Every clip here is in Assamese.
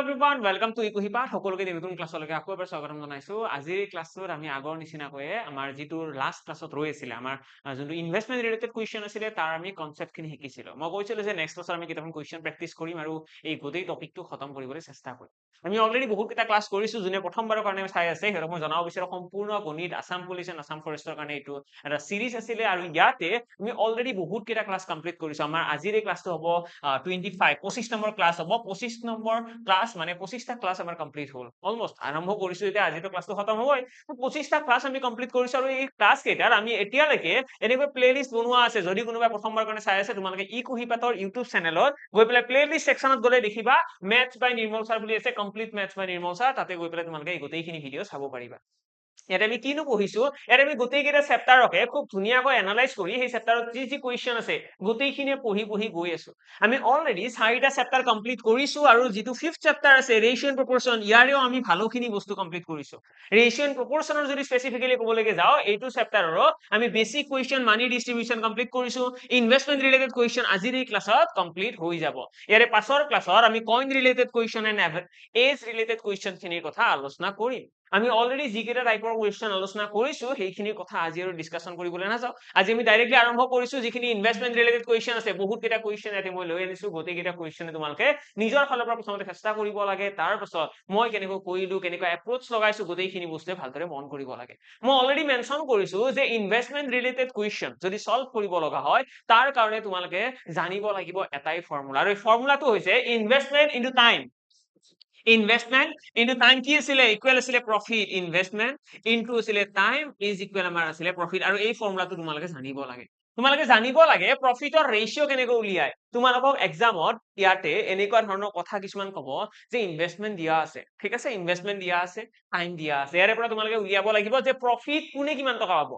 everyone, welcome to ইকুহিপাঠ সকলোকে নতুন ক্লাছলৈকে আকৌ এবাৰ স্বাগতম জনাইছো। আজিৰ ক্লাছটোত আমি আগৰ নিচিনাকৈ আমাৰ যিটো লাষ্ট ক্লাছত ৰৈ আছিল আমাৰ যোনটো ইনভেষ্টমেন্ট ৰিলেটেড কুৱেশ্যন আছিলে তাৰ আমি কনসেপ্টখিনি শিকিছিলো। মই কৈছিলো যে নেক্সট ক্লাছত আমি কেইটামান কুৱেশ্যন প্ৰেক্টিছ কৰিম আৰু এই গোটেই টপিকটো খতম কৰিবলৈ চেষ্টা কৰিম। আমি অলৰেডি বহুত কেইটা ক্লাছ কৰিছো, যোনে প্ৰথমবাৰৰ কাৰণে চাই আছে সিহঁতক মই জনাব বিচাৰো সম্পূৰ্ণ গণিত আসাম পুলিচ এণ্ড আসাম ফৰেষ্টৰ কাৰণে এইটো এটা সিৰিজ আছিলে আৰু ইয়াতে আমি অলৰেডি বহুত কেইটা ক্লাছ কমপ্লিট কৰিছো। আমাৰ আজিৰ এই ক্লাছটো হ'ব 25 নম্বৰ ক্লাছ হ'ব। 25 নম্বৰ ক্লাছ মানে 25টা ক্লাছ আমাৰ কমপ্লিট হ'ল। অলমোস্ট আৰম্ভ কৰিছো এতিয়া, আজিতো ক্লাছটো খতম হ'বই। 25টা ক্লাছ আমি কমপ্লিট কৰিছো আৰু এই ক্লাছ কেইটাৰ আমি এতিয়ালৈকে এনেকৈ প্লেলিষ্ট বনোৱা আছে। যদি কোনোবাই প্ৰথমবাৰ কাৰণে চাই আছে, তোমালোকে ইকুহিপাঠৰ ইউটিউব চেনেলত গৈ পেলাই প্লেলিষ্ট সেকশনত গলে দেখিবা মেথছ বাই নিৰ্মল ছাৰ বুলি আছে, কমপ্লিট মেথছ বাই নিৰ্মল ছাৰ। তাতে গৈ পেলাই তোমালোকে এই গোটেইখিনি ভিডিঅ' চাব পাৰিবা। ইয়াতে আমি কিনো পঢ়িছো, ইয়াতে আমি গোটেইকেইটা চেপ্টাৰকে খুব ধুনীয়াকৈ এনালাইজ কৰি সেই চেপ্টাৰত যি কুৱেশ্যন আছে গোটেইখিনিয়ে পঢ়ি গৈ আছো। আমি অলৰেডি 4টা চেপ্টাৰ কমপ্লিট কৰিছো আৰু যিটো 5th চেপ্টাৰ আছে ৰেচিঅ এণ্ড প্ৰপৰচন, ইয়াৰেও আমি ভালোখিনি বস্তু কমপ্লিট কৰিছো। ৰেচিঅ এণ্ড প্ৰপৰচনৰ যদি স্পেচিফিকেলি ক'বলৈ যাওঁ, এইটো চেপ্টাৰৰ আমি বেসিক কুৱেশ্যন মানি ডিস্ট্ৰিবিউচন কমপ্লিট কৰিছো। ইনভেষ্টমেন্ট ৰিলেটেড কুৱেশ্যন আজিৰ এই ক্লাছত কমপ্লিট হৈ যাব। ইয়াৰে পাছৰ ক্লাছত আমি coin related question and age related question খিনিৰ কথা আলোচনা কৰিম। আমি অলৰেডি যিকেইটা টাইপৰ কুৱেশ্যন আলোচনা কৰিছো সেইখিনিৰ কথা আজি আৰু ডিসকাশন কৰিবলৈ নাযাওঁ। আজি আমি ডাইৰেক্টলি আৰম্ভ কৰিছো যিখিনি ইনভেষ্টমেন্ট ৰিলেটেড কুৱেশ্যন আছে। বহুত কেইটা কুৱেশ্যন ইয়াতে মই লৈ আনিছো, গোটেইকেইটা কুৱেশ্যনে তোমালোকে নিজৰ ফালৰ পৰা প্ৰথমতে চেষ্টা কৰিব লাগে। তাৰ পাছত মই কেনেকৈ কৰিলো, কেনেকৈ এপ্ৰোচ লগাইছো, গোটেইখিনি বস্তুৱে ভালদৰে মন কৰিব লাগে। মই অলৰেডি মেনশন কৰিছো যে ইনভেষ্টমেন্ট ৰিলেটেড কুৱেশ্যন যদি সলভ কৰিব লগা হয় তাৰ কাৰণে তোমালোকে জানিব লাগিব এটাই ফৰ্মুলা, আৰু এই ফৰ্মুলাটো হৈছে investment into time. Investment into time কি আছিলে? ইকুৱেল আছিলে প্ৰফিট। ইনভেষ্টমেন্ট ইনটু আছিলে টাইম ইজ ইকুৱেল আমাৰ আছিলে প্ৰফিট। আৰু এই ফৰ্মুলাটো তোমালোকে জানিব লাগে। তোমালোকে জানিব লাগে প্ৰফিটৰ ৰেচিঅ' কেনেকৈ উলিয়ায়। তোমালোকক এক্সামত ইয়াতে এনেকুৱা ধৰণৰ কথা কিছুমান ক'ব যে ইনভেষ্টমেন্ট দিয়া আছে, ঠিক আছে, ইনভেষ্টমেন্ট দিয়া আছে, টাইম দিয়া আছে। ইয়াৰে পৰা তোমালোকে উলিয়াব লাগিব যে প্ৰফিট কোনে কিমান টকা পাব।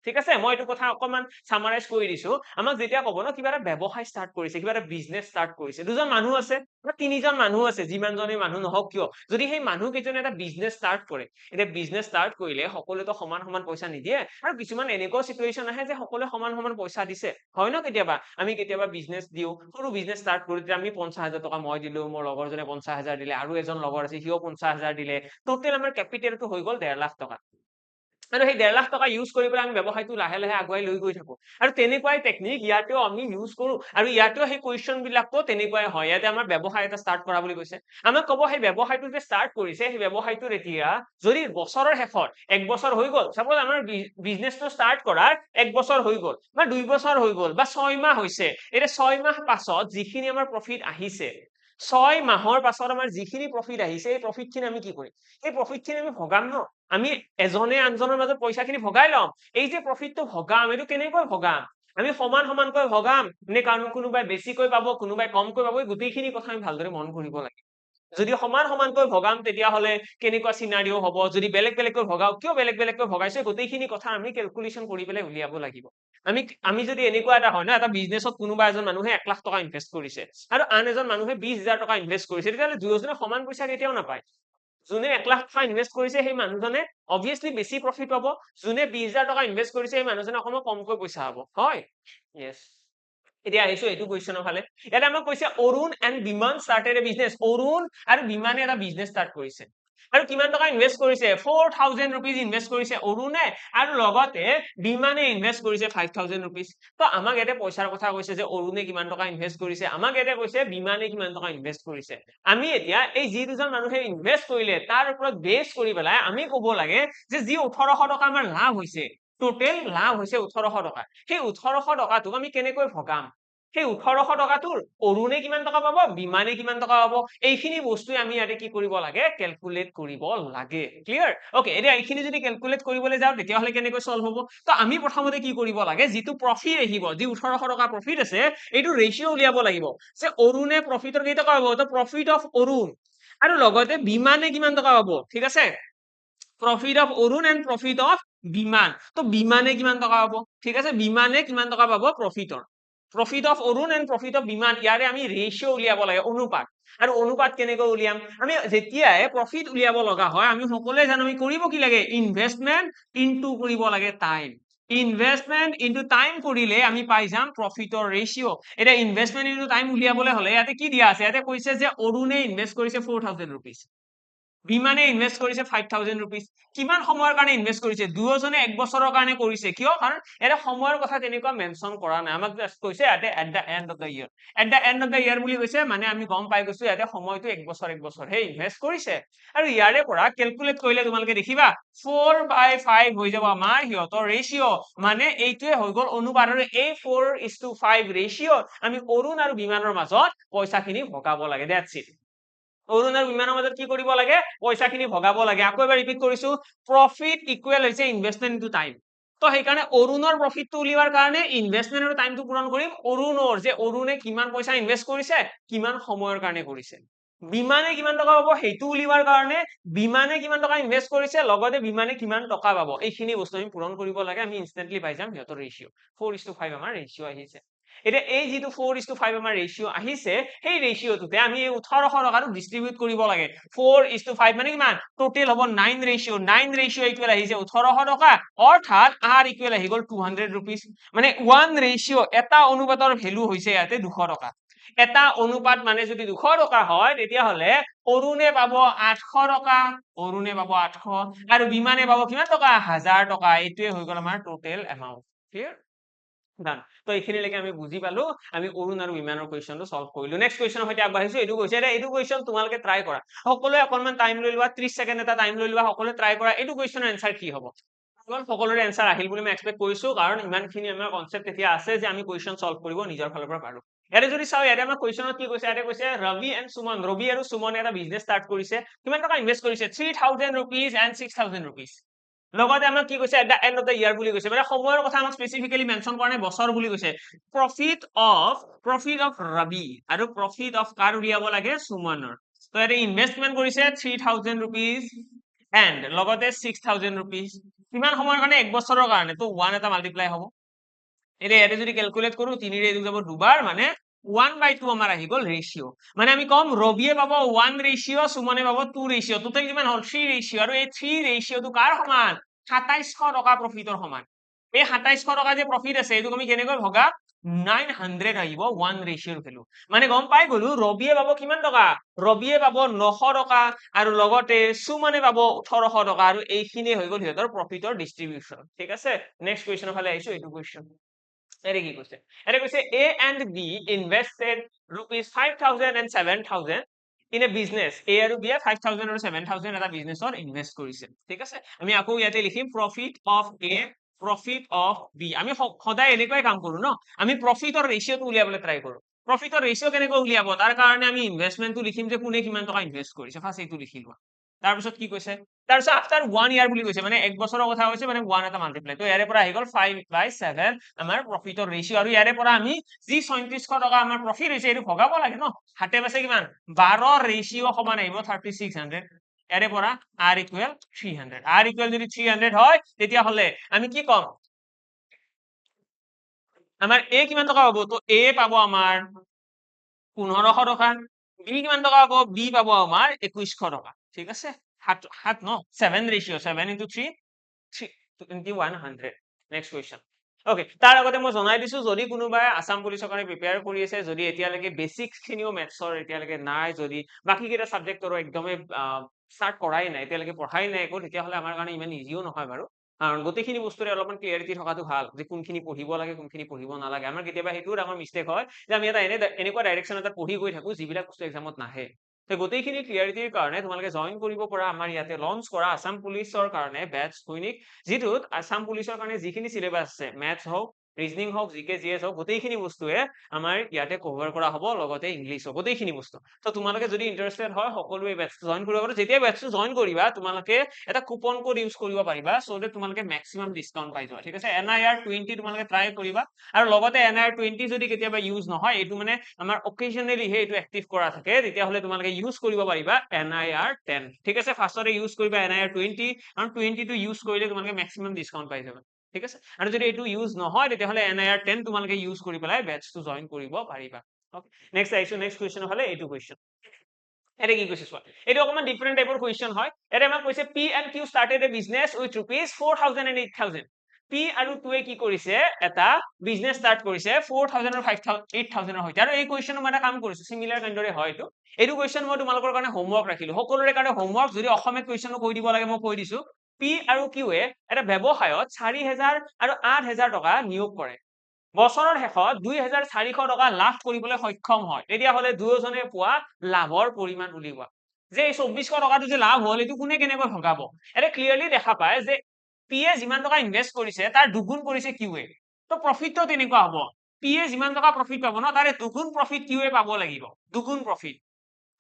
ঠিক আছে, মই এইটো কথা অকমান সামাৰাইজ কৰি দিছো। আমাক যেতিয়া ক'ব ন কিবা এটা ব্যৱসায় ষ্টাৰ্ট কৰিছে, কিবা এটা বিজনেছ ষ্টাৰ্ট কৰিছে, দুজন মানুহ আছে বা তিনিজন মানুহ আছে, যিমানজনে মানুহ নহওক কিয়, যদি সেই মানুহ কেইজনে এটা বিজনেছ ষ্টাৰ্ট কৰে, এতিয়া বিজনেছ ষ্টাৰ্ট কৰিলে সকলোৱেতো সমান সমান পইচা নিদিয়ে, আৰু কিছুমান এনেকুৱা চিটুৱেশ্যন আহে যে সকলোৱে সমান সমান পইচা দিছে, হয় ন? কেতিয়াবা আমি কেতিয়াবা বিজনেছ দিওঁ, সৰু বিজনেছ ষ্টাৰ্ট কৰো, তেতিয়া আমি 50,000 টকা মই দিলো, মোৰ লগৰজনে 50,000 দিলে, আৰু এজন লগৰ আছে সিও 50,000 দিলে, টোটেল আমাৰ কেপিটেলটো হৈ গ'ল 1.5 লাখ টকা। আৰু সেই 1.5 লাখ টকা ইউজ কৰি পেলাই আমি ব্যৱসায়টো লাহে লাহে আগুৱাই লৈ গৈ থাকো। আৰু তেনেকুৱাই টেকনিক ইয়াতেও আমি ইউজ কৰো, আৰু ইয়াতেও সেই কুৱেশ্যন বিলাকতো তেনেকুৱাই হয়। ইয়াতে আমাৰ ব্যৱসায় এটা ষ্টাৰ্ট কৰা বুলি কৈছে, আমাক ক'ব সেই ব্যৱসায়টো যে ষ্টাৰ্ট কৰিছে সেই ব্যৱসায়টোৰ এতিয়া যদি বছৰৰ শেষত 1 বছৰ হৈ গ'ল, চাপোজ আমাৰ বিজনেছটো ষ্টাৰ্ট কৰাৰ 1 বছৰ হৈ গ'ল বা 2 বছৰ হৈ গ'ল বা 6 মাহ হৈছে, এতিয়া 6 মাহ পাছত যিখিনি আমাৰ প্ৰফিট আহিছে, 6 মাহৰ পাছত আমাৰ যিখিনি প্ৰফিট আহিছে, এই প্ৰফিট খিনি আমি কি কৰিম? এই প্ৰফিট খিনি আমি ভগাম ন, আমি এজনে আনজনৰ মাজত পইচাখিনি ভগাই লম। এই যে প্ৰফিটটো ভগাম, এইটো কেনেকৈ ভগাম? আমি সমান সমানকৈ ভগাম নে কোনোবাই বেছিকৈ পাব, কোনোবাই কমকৈ পাব? এই গোটেইখিনি কথা আমি ভালদৰে মন কৰিব লাগে। যদি সমান সমানকৈ ভগাম তেতিয়াহ'লে কেনেকুৱা চিনাৰিও হ'ব, যদি বেলেগ বেলেগকৈ ভগাও কিয় বেলেগ বেলেগকৈ ভগাইছো, গোটেইখিনি কথা আমি কেলকুলেশ্যন কৰি পেলাই উলিয়াব লাগিব। আমি যদি এনেকুৱা এটা হয় ন, এটা বিজনেছত কোনোবা এজন মানুহে 1 লাখ টকা ইনভেষ্ট কৰিছে আৰু আন এজন মানুহে 20,000 টকা ইনভেষ্ট কৰিছে, তেতিয়াহ'লে দুয়োজনে সমান পইচা কেতিয়াও নাপায়। যোনে 1 লাখ টকা ইনভেষ্ট কৰিছে সেই মানুহজনে অবভিয়াছলি বেছি প্ৰফিট পাব, যোনে 20,000 টকা ইনভেষ্ট কৰিছে সেই মানুহজনে অকণমান কমকৈ পইচা পাব, হয়? ইয়েছ। এতিয়া আহিছো এইটো কুৱেশ্যনৰ ফালে। ইয়াতে আমাক কৈছে Arun and Biman started a business. Arun আৰু বিমানে এটা বিজনেছ ষ্টাৰ্ট কৰিছে, আৰু কিমান টকা ইনভেষ্ট কৰিছে? 4,000 rupees ইনভেষ্ট কৰিছে অৰুণে, আৰু লগতে বিমানে ইনভেষ্ট কৰিছে 5,000 rupees। তো আমাক ইয়াতে পইচাৰ কথা কৈছে যে অৰুণে কিমান টকা ইনভেষ্ট কৰিছে, আমাক ইয়াতে কৈছে বিমানে কিমান টকা ইনভেষ্ট কৰিছে। আমি এতিয়া এই যি দুজন মানুহে ইনভেষ্ট কৰিলে তাৰ ওপৰত বেছ কৰি পেলাই আমি ক'ব লাগে যে যি 1800 টকা আমাৰ লাভ হৈছে, টোটেল লাভ হৈছে 1800 টকা, সেই 1800 টকাটোক আমি কেনেকৈ ভগাম? সেই 1800 টকাটোৰ অৰুণে কিমান টকা পাব, বিমানে কিমান টকা পাব, এইখিনি বস্তুৱে আমি ইয়াতে কি কৰিব লাগে? কেলকুলেট কৰিব লাগে। ক্লিয়াৰ? ওকে, এতিয়া এইখিনি যদি কেলকুলেট কৰিবলৈ যাওঁ তেতিয়াহ'লে কেনেকৈ সলভ হ'ব? তো আমি প্ৰথমতে কি কৰিব লাগে, যিটো প্ৰফিট আহিব, যি 1800 টকা প্ৰফিট আছে, এইটো ৰেচিঅ' উলিয়াব লাগিব যে অৰুণে প্ৰফিটৰ কেই টকা পাব, তো প্ৰফিট অফ অৰুণ, আৰু লগতে বিমানে কিমান টকা পাব, ঠিক আছে, profit of Arun and profit of Biman. তো বিমানে কিমান টকা পাব, ঠিক আছে, বিমানে কিমান টকা পাব প্ৰফিটৰ, profit of Arun and profit of Biman, ইয়াৰে আমি ৰেচিঅ' উলিয়াব লাগে, অনুপাত। আৰু অনুপাত কেনেকৈ উলিয়াম? আমি যেতিয়াই প্ৰফিট উলিয়াব লগা হয় আমি সকলোৱে জানো আমি কৰিব কি লাগে? ইনভেষ্টমেন্ট ইনটু কৰিব লাগে টাইম। ইনভেষ্টমেন্ট ইনটু টাইম কৰিলে আমি পাই যাম প্ৰফিটৰ ৰেচিঅ'। এতিয়া ইনভেষ্টমেন্ট ইনটু টাইম উলিয়াবলৈ হলে ইয়াতে কি দিয়া আছে, ইয়াতে কৈছে যে অৰুণে ইনভেষ্ট কৰিছে 4000 rupees, বিমানে ইনভেষ্ট কৰিছে 5000 rupees। কিমান সময়ৰ কাৰণে ইনভেষ্ট কৰিছে, দুয়োজনে এক বছৰৰ কাৰণে কৰিছে, কিয়? কাৰণ ইয়াতে সময়ৰ কথা তেনেকুৱা মেনশ্যন কৰা নাই, আমাক জাষ্ট কৈছে ইয়াতে at the and of the year. At the and of the year বুলি কৈছে মানে আমি গম পাই গৈছো ইয়াতে সময়টো এক বছৰ হে ইনভেষ্ট কৰিছে। আৰু ইয়াৰে পৰা কেলকুলেট কৰিলে তোমালোকে দেখিবা 4/5 হৈ যাব আমাৰ সিহঁতৰ ৰেচিঅ', মানে এইটোৱে হৈ গ'ল অনুপাত। আৰু এই 4:5 ৰেচিঅ' আমি অৰুণ আৰু বিমানৰ মাজত পইচাখিনি ভগাব লাগে, দ্যাটছ ইট। অৰুণ আৰু বিমানৰ মাজত কি কৰিব লাগে, পইচাখিনি ভগাব লাগে। আকৌ এবাৰ ৰিপিট কৰিছো, প্ৰফিট ইকুৱেল হৈছে ইনভেষ্টমেন্ট ইনটু টাইম। তো সেইকাৰণে অৰুণৰ প্ৰফিটটো উলিওৱাৰ কাৰণে ইনভেষ্টমেন্ট আৰু টাইমটো পূৰণ কৰিম অৰুণৰ, যে অৰুণে কিমান পইচা ইনভেষ্ট কৰিছে, কিমান সময়ৰ কাৰণে কৰিছে। বিমানে কিমান টকা পাব সেইটো উলিওৱাৰ কাৰণে বিমানে কিমান টকা ইনভেষ্ট কৰিছে, লগতে বিমানে কিমান টকা পাব, এইখিনি বস্তু আমি পূৰণ কৰিব লাগে। আমি ইনষ্টেন্টলি পাই যাম সিহঁতৰ ৰেচিঅ'। 4:5 আমাৰ ৰেচিঅ' আহিছে। এতিয়া এই যিটো 4:5 আমাৰ ৰেচিঅ' আহিছে, সেই ৰেচিঅ'টোতে আমি 1800 টকাটো ডিস্ট্ৰিবিউট কৰিব লাগে। 4:5 মানে কিমান, টোটেল হ'ব 9 ৰেচিঅ'। 9 ৰেচিঅ' ইকুৱেল আহিছে 1800 টকা, অৰ্থাৎ R ইকুৱেল আহি গ'ল 200 rupees। মানে 1 ৰেচিঅ', এটা অনুপাতৰ ভেলু হৈছে ইয়াতে 200 টকা। এটা অনুপাত মানে যদি 200 টকা হয়, তেতিয়াহ'লে অৰুণে পাব 800 টকা, অৰুণে পাব 800, আৰু বিমানে পাব কিমান টকা, 1000 টকা। এইটোৱে হৈ গ'ল আমাৰ টোটেল এমাউন্ট। ক্লিয়াৰ? ডান। তো এইখিনিলৈকে আমি বুজি পালো, আমি অৰুণ আৰু বিমানৰ কুৱেশ্যনটো সলভ কৰিলো। নেক্সট কুৱেশ্যনৰ সৈতে আগবাঢ়িছো। এইটো কৈছে, এইটো কুৱেশ্যন তোমালোকে ট্ৰাই কৰা, সকলোৱে অকণমান টাইম লৈ লোৱা, 30 ছেকেণ্ড এটা টাইম লৈ লোৱা, সকলোৱে ট্ৰাই কৰা এইটো কুৱেশ্যনৰ এনসাৰ কি হ'ব। সকলোৰে এনসাৰ আহিল বুলি মই এক্সপেক্ট কৰিছো, কাৰণ ইমানখিনি আমাৰ কনচেপ্ট এতিয়া আছে যে আমি কুৱেশ্যন সলভ কৰিব নিজৰ ফালৰ পৰা পাৰো। ইয়াতে যদি চাও, ইয়াতে আমাৰ কুৱেশ্যনত কি কৈছে, ইয়াতে কৈছে ৰবি এণ্ড সুমন, ৰবি আৰু সুমনে এটা বিজনেছ ষ্টাৰ্ট কৰিছে, কিমান টকা ইনভেষ্ট কৰিছে, 3000 rupees and 6000 rupees। লগতে আমাক কি কৈছে, at the and of the year বুলি কৈছে, মানে সময়ৰ কথা আমাক স্পেচিফিকেলি মেনশ্যন কৰা নাই, বছৰ বুলি কৈছে। প্ৰফিট অফ ৰবি আৰু প্ৰফিট অফ কাৰ উলিয়াব লাগে, সুমনৰ। তো ইয়াতে ইনভেষ্টমেন্ট কৰিছে 3000 rupees এণ্ড লগতে 6000 rupees। কিমান সময়ৰ কাৰণে, এক বছৰৰ কাৰণে। তো 1 এটা মাল্টিপ্লাই হ'ব। এতিয়া ইয়াতে যদি কেলকুলেট কৰো, 3 ৰে যাব দুবাৰ, মানে 1/2 আমাৰ আহি গ'ল ৰেচিঅ'। মানে আমি কম ৰবিয়ে পাব 1 ৰেচিঅ', সুমনে পাব 2 ৰেচিঅ', টোটেল কিমান হ'ল 3 ৰেচিঅ'। আৰু এই 3 ৰেচিঅ'টো কাৰ সমান, 2700 টকা প্ৰফিটৰ সমান। এই 2700 টকা যে প্ৰফিট আছে, এইটোক আমি কেনেকৈ ভগাম, 900 আহিব 1 ৰেচিঅ'ৰ ভেলু। মানে গম পাই গলো ৰবিয়ে পাব কিমান টকা, ৰবিয়ে পাব 900 টকা, আৰু লগতে সুমনে পাব 1800 টকা, আৰু এইখিনি হৈ গ'ল সিহঁতৰ প্ৰফিটৰ ডিস্ট্ৰিবিউচন। ঠিক আছে, নেক্সট কুৱেশ্যনৰ ফালে আহিছো। এইটো কুৱেশ্যন এৰে কি কৈছে, এৰে কৈছে A and B invested ₹5,000 and 7,000 in a business। A আৰু B 5,000 আৰু 7,000 এটা বিজনেছত ইনভেষ্ট কৰিছে। ঠিক আছে, আমি আকৌ ইয়াতে লিখিম profit of A, profit of B। আমি সদায় এনেকুৱাই কাম কৰো ন, আমি প্ৰফিটৰ ৰেচিঅ'টো উলিয়াবলৈ ট্ৰাই কৰো। প্ৰফিটৰ ৰেচিঅ' কেনেকৈ উলিয়াব, তাৰ কাৰণে আমি ইনভেষ্টমেন্টটো লিখিম যে কোনে কিমান টকা ইনভেষ্ট কৰিছে, ফাৰ্ষ্ট এইটো লিখি লোৱা। তাৰপিছত কি কৈছে, তাৰপিছত আফটাৰ 1 ইয়াৰ বুলি কৈছে, মানে এক বছৰৰ কথা কৈছে, মানে 1 এটা মাল্টিপ্লাই। তো ইয়াৰে পৰা আহি গ'ল 5/7 আমাৰ প্ৰফিটৰ ৰেচিঅ'। আৰু ইয়াৰে পৰা আমি যি 3700 টকা আমাৰ প্ৰফিট হৈছে, এইটো ভগাব লাগে ন, হাতে পাছে কিমান 12 ৰেচিঅ' সমান আহিব 3600। ইয়াৰে পৰা R ইকুৱেল 300। R ইকুৱেল যদি 300 হয়, তেতিয়াহ'লে আমি কি কম, আমাৰ A কিমান টকা পাব, তো A পাব আমাৰ 1500 টকা, B কিমান টকা পাব, B পাব আমাৰ 2100 টকা। ঠিক আছে, 7 ন, 7 ratio', 7 into 3 2100। Next question. Okay, তাৰ আগতে মই জনাই দিছো, যদি কোনোবাই আসাম পুলিচৰ কাৰণে প্ৰিপেয়াৰ কৰি আছে, যদি এতিয়ালৈকে বেচিক্স খিনিও মেথছৰ এতিয়ালৈকে নাই, যদি বাকী কেইটা ছাবজেক্টৰো একদমেই ষ্টাৰ্ট কৰাই নাই, এতিয়ালৈকে পঢ়াই নাই একো, তেতিয়াহ'লে আমাৰ কাৰণে ইমান ইজিও নহয় বাৰু। কাৰণ গোটেইখিনি বস্তুৰে অলপমান ক্লিয়াৰিটি থকাটো ভাল, যে কোনখিনি পঢ়িব লাগে, কোনখিনি পঢ়িব নালাগে। আমাৰ কেতিয়াবা সেইটোও ডাঙৰ মিষ্টেক হয়, যে আমি এটা এনেকুৱা ডাইৰেকশ্যন এটা পঢ়ি গৈ থাকো, যিবিলাক বস্তু এক্সামত নাহে। তো গোটেইখিনি ক্লিয়াৰিটিৰ কাৰণে তোমালোকে জইন কৰিব পৰা আমাৰ ইয়াতে লঞ্চ কৰা আসাম পুলিচৰ কাৰণে বেটছ সৈনিক, যিটোত আসাম পুলিচৰ কাৰণে যিখিনি চিলেবাছ আছে, মেথছ হওক, ৰিজনিং হওক, জিকে জিএছ হওক, গোটেইখিনি বস্তুৱে আমাৰ ইয়াতে কভাৰ কৰা হ'ব, লগতে ইংলিছ হওক, গোটেইখিনি বস্তু। তো তোমালোকে যদি ইণ্টাৰেষ্টেড হয়, সকলোৱে বেটছটো জইন কৰিব পাৰো। যেতিয়া বেটছটো জইন কৰিবা, তোমালোকে এটা কুপন কোড ইউজ কৰিব পাৰিবা, so that তোমালোকে মেক্সিমাম ডিসকাউন্ট পাই যোৱা। ঠিক আছে, NIR20 তোমালোকে ট্ৰাই কৰিবা। আৰু লগতে NIR20 যদি কেতিয়াবা ইউজ নহয়, এইটো মানে আমাৰ অকেজনেলি হে এইটো এক্টিভ কৰা থাকে, তেতিয়াহ'লে তোমালোকে ইউজ কৰিব পাৰিবা NIR10। ঠিক আছে, ফাৰ্ষ্টতে ইউজ কৰিবা NIR20, আৰু 20 টো ইউজ কৰিলে তোমালোকে মেক্সিমাম ডিসকাউন্ট পাই যাবা। ঠিক আছে, আৰু যদি এইটো ইউজ নহয়, তেতিয়াহ'লে NIR10 তোমালোকে ইউজ কৰি পেলাই বেটছটো জইন কৰিব পাৰিবা। ওকে, নেক্সট আহিছো, নেক্সট কুৱেশ্যনৰ ফালে। এইটো কুৱেশ্যন এটা কি কৈছে চোৱা, এইটো অকমান ডিফাৰেন্ট টাইপৰ কুৱেশ্যন হয়। এটা আমাক কৈছে P and Q started a business with rupees 4,000 and 8,000। P আৰু 2 কি কৰিছে এটা বিজনেছ ষ্টাৰ্ট কৰিছে 4000 আৰু 8000 ৰ হৈতে আৰু এই কোৱেশ্চন মই এটা কাম কৰিছো সিমিলাৰ কাইন্ডৰে হয় এইটো কোৱেশ্চন মই তোমালোকৰ কাৰণে হোমৱৰ্ক ৰাখিলো সকলোৰে কাৰণে হোমৱৰ্ক যদি অসমীয়া কোৱেশ্চনো কৈ দিব লাগে মই কৈ দিছো P আৰু Q এ এটা ব্যৱসায়ত 4000 আৰু 8000 টকা নিয়োগ কৰে বছৰৰ শেষত 2400 টকা লাভ কৰিবলৈ সক্ষম হয় তেতিয়াহলে দুয়োজনে পোৱা লাভৰ পৰিমাণ উলিওৱা যে এই 2400 টকাটো যে লাভ হ'ল এইটো কোনে কেনেকৈ ভগাব এটা ক্লিয়াৰলি দেখা পায় যে P এ যিমান টকা ইনভেষ্ট কৰিছে তাৰ দুগুণ কৰিছে Q এ তো প্ৰফিটটো তেনেকুৱা হ'ব P এ যিমান টকা প্ৰফিট পাব ন তাৰে দুগুণ প্ৰফিট Q এ পাব লাগিব দুগুণ প্ৰফিট